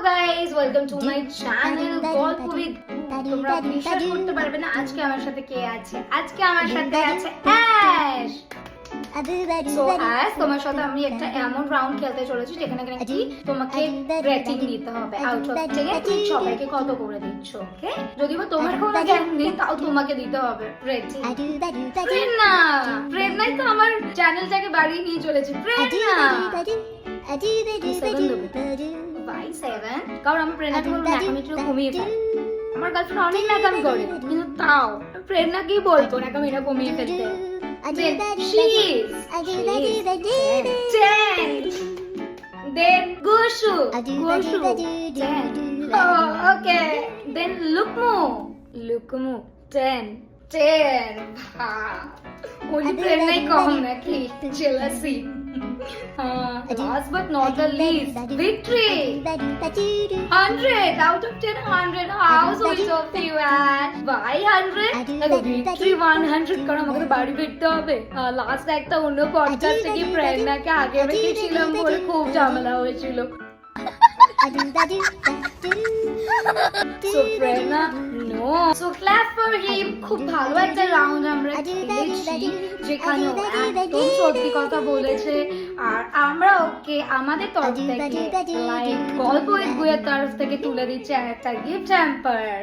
Guys, welcome to my channel গল্প with. তোমরা বিশ্বাস করতে পারবে না আজকে আমার সাথে কে আছে। আজকে আমার সাথে আছে অ্যাশ। সো অ্যাশ, তোমার সাথে আমি একটা এমন রাউন্ড খেলতে চলেছি যেখানে নাকি তোমাকে রেটিং দিতে হবে। আউট অফ 10 তুমি সবাইকে কত করে দিচ্ছ, ওকে? যদিও তোমার কোনো জ্ঞান নেই, তাও তোমাকে দিতে হবে রেটিং। প্রেরণা, প্রেরণাই তো আমার চ্যানেলটাকে বাড়িয়ে নিয়ে চলেছে। প্রেরণা 7, কারণ আমি প্রেরণাকে বলবো ন্যাকামি একটু কমিয়ে ফেল। আমার গার্লফ্রেন্ড অনেক ন্যাকামি করে, কিন্তু তাও প্রেরণাকেই বলবো ন্যাকামিটা কমিয়ে ফেলতে। Then Goshu, 10. Oh, okay. Then Lukmu, 10. Only প্রেরণাই কম নাকি? Jealousy. Last but not the least, Victory. 100 out of 10, 100. How sweet of you, Ash. Why 100? Victory 100 কারণ আমাকে তো বাড়ি ফিরতে হবে। লাস্ট একটা অন্য পডকাস্টে কি প্রেরণাকে আগে রেখেছিলাম বলে খুব ঝামেলা হয়েছিল। So প্রেরণা no. So clap for him. খুব ভালো একটা রাউন্ড আমরা খেলেছি, যেখানে ও একদম সত্যি কথা বলেছে, আর আমরা ওকে আমাদের তরফ থেকে লাইক গল্প উইথ গুয়ের তরফ থেকে তুলে দিচ্ছে একটা গিফট হ্যাম্পার।